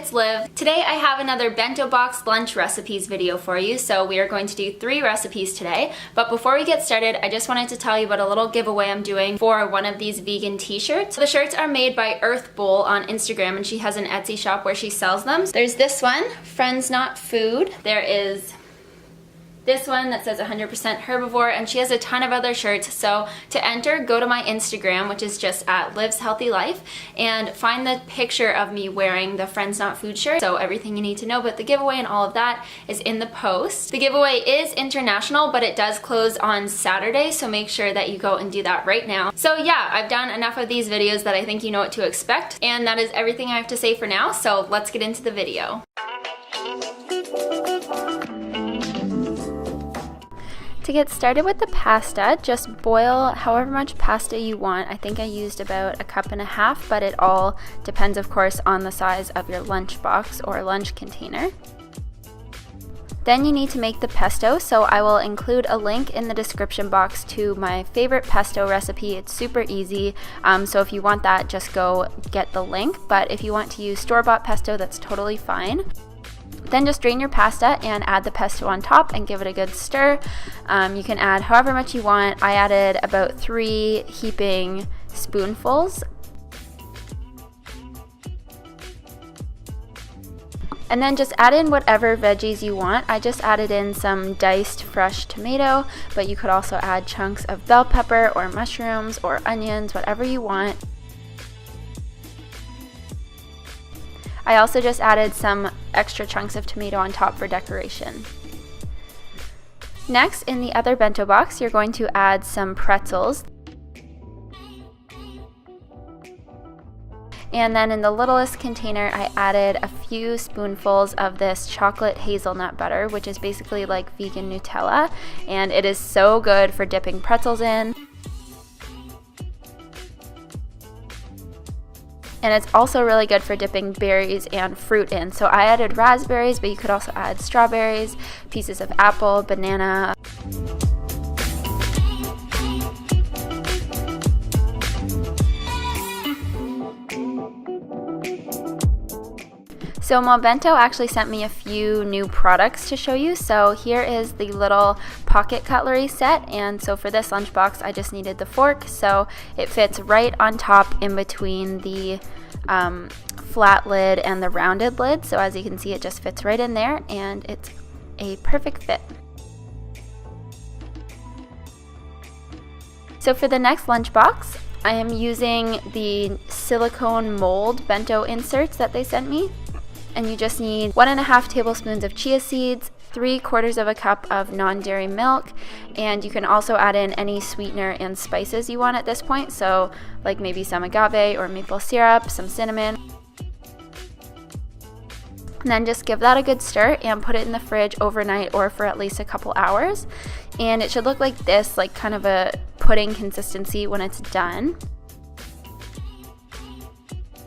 it's Liv. Today I have another bento box lunch recipes video for you, so we are going to do 3 recipes today. But before we get started, I just wanted to tell you about a little giveaway I'm doing for one of these vegan t-shirts. The shirts are made by Earth Bowl on Instagram, and she has an Etsy shop where she sells them. There's this one, Friends Not Food. There is this one that says 100% herbivore, and she has a ton of other shirts. So to enter, go to my Instagram, which is just at Liv's Healthy Life, and find the picture of me wearing the Friends Not Food shirt. So everything you need to know about the giveaway and all of that is in the post. The giveaway is international, but it does close on Saturday, so make sure that you go and do that right now. So yeah, I've done enough of these videos that I think you know what to expect, and that is everything I have to say for now, so let's get into the video. To get started with the pasta, just boil however much pasta you want. I think I used about 1.5 cups, but it all depends, of course, on the size of your lunch box or lunch container. Then you need to make the pesto, so I will include a link in the description box to my favorite pesto recipe. It's super easy, so if you want that, just go get the link. But if you want to use store-bought pesto, that's totally fine. Then just drain your pasta and add the pesto on top and give it a good stir. You can add however much you want. I added about 3 heaping spoonfuls. And then just add in whatever veggies you want. I just added in some diced fresh tomato, but you could also add chunks of bell pepper or mushrooms or onions, whatever you want. I also just added some extra chunks of tomato on top for decoration. Next, in the other bento box, you're going to add some pretzels. And then in the littlest container, I added a few spoonfuls of this chocolate hazelnut butter, which is basically like vegan Nutella, and it is so good for dipping pretzels in. And it's also really good for dipping berries and fruit in. So I added raspberries, but you could also add strawberries, pieces of apple, banana. So Bento actually sent me a few new products to show you. So here is the little pocket cutlery set, and so for this lunchbox I just needed the fork, so it fits right on top in between the flat lid and the rounded lid. So as you can see, it just fits right in there and it's a perfect fit. So for the next lunchbox, I am using the silicone mold bento inserts that they sent me. And you just need 1.5 tablespoons of chia seeds, 3/4 cup of non-dairy milk, and you can also add in any sweetener and spices you want at this point, so like maybe some agave or maple syrup, some cinnamon. And then just give that a good stir and put it in the fridge overnight or for at least a couple hours. And it should look like this, like kind of a pudding consistency when it's done.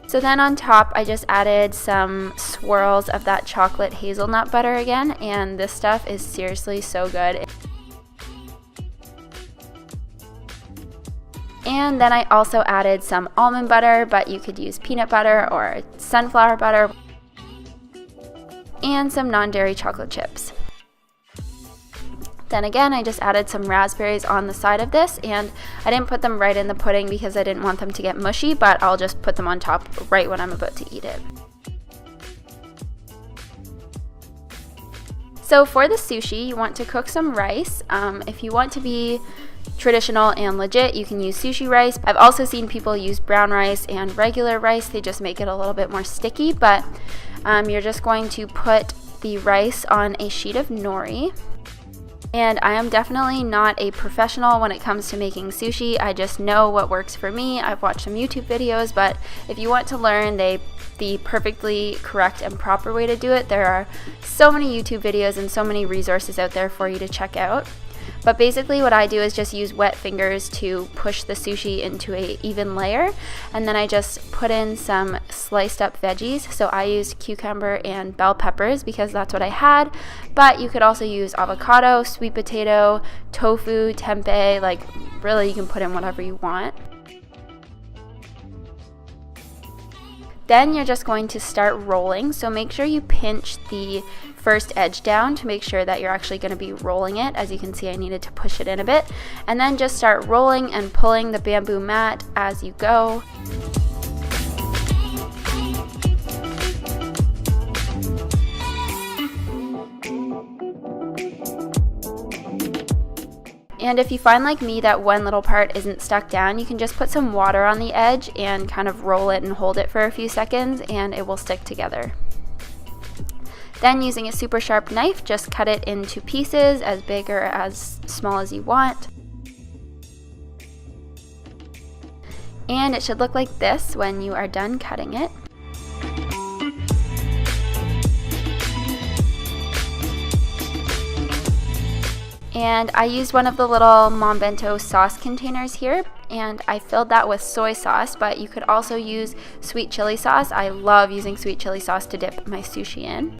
So then on top, I just added some swirls of that chocolate hazelnut butter again, and this stuff is seriously so good. And then I also added some almond butter, but you could use peanut butter or sunflower butter, and some non-dairy chocolate chips. Then again, I just added some raspberries on the side of this, and I didn't put them right in the pudding because I didn't want them to get mushy, but I'll just put them on top right when I'm about to eat it. So for the sushi, you want to cook some rice. If you want to be traditional and legit, you can use sushi rice. I've also seen people use brown rice and regular rice. They just make it a little bit more sticky, but you're just going to put the rice on a sheet of nori. And I am definitely not a professional when it comes to making sushi. I just know what works for me. I've watched some YouTube videos, but if you want to learn the perfectly correct and proper way to do it, there are so many YouTube videos and so many resources out there for you to check out. But basically what I do is just use wet fingers to push the sushi into an even layer, and then I just put in some sliced up veggies. So I used cucumber and bell peppers because that's what I had, but you could also use avocado, sweet potato, tofu, tempeh, like really you can put in whatever you want. Then you're just going to start rolling, so make sure you pinch the first edge down to make sure that you're actually going to be rolling it. As you can see, I needed to push it in a bit, and then just start rolling and pulling the bamboo mat as you go. And if you find, like me, that one little part isn't stuck down, you can just put some water on the edge and kind of roll it and hold it for a few seconds, and it will stick together. Then, using a super sharp knife, just cut it into pieces as big or as small as you want. And it should look like this when you are done cutting it. And I used one of the little Bento sauce containers here, and I filled that with soy sauce, but you could also use sweet chili sauce. I love using sweet chili sauce to dip my sushi in.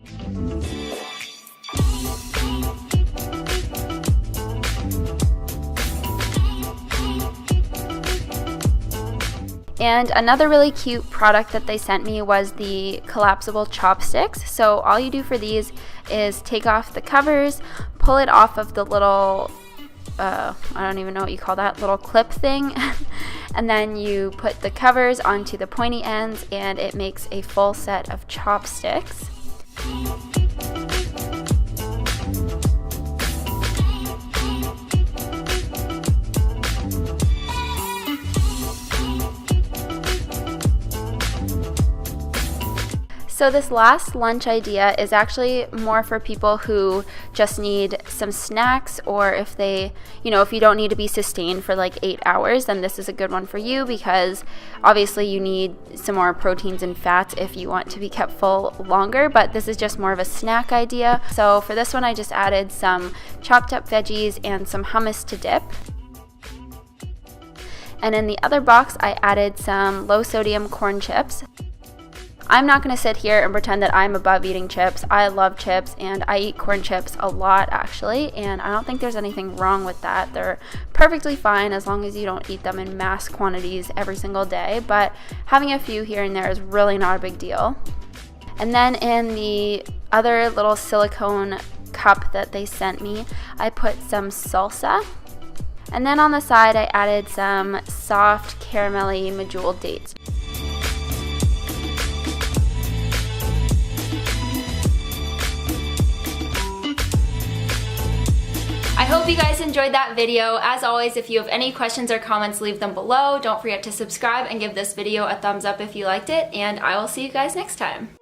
And another really cute product that they sent me was the collapsible chopsticks. So all you do for these is take off the covers, pull it off of the little, I don't even know what you call that, little clip thing, and then you put the covers onto the pointy ends, and it makes a full set of chopsticks. So this last lunch idea is actually more for people who just need some snacks, or if they, if you don't need to be sustained for like 8 hours, then this is a good one for you, because obviously you need some more proteins and fats if you want to be kept full longer, but this is just more of a snack idea. So for this one, I just added some chopped up veggies and some hummus to dip. And in the other box, I added some low sodium corn chips. I'm not going to sit here and pretend that I'm above eating chips. I love chips, and I eat corn chips a lot actually, and I don't think there's anything wrong with that. They're perfectly fine as long as you don't eat them in mass quantities every single day, but having a few here and there is really not a big deal. And then in the other little silicone cup that they sent me, I put some salsa. And then on the side, I added some soft caramelly medjool dates. I hope you guys enjoyed that video. As always, if you have any questions or comments, leave them below. Don't forget to subscribe and give this video a thumbs up if you liked it, and I will see you guys next time.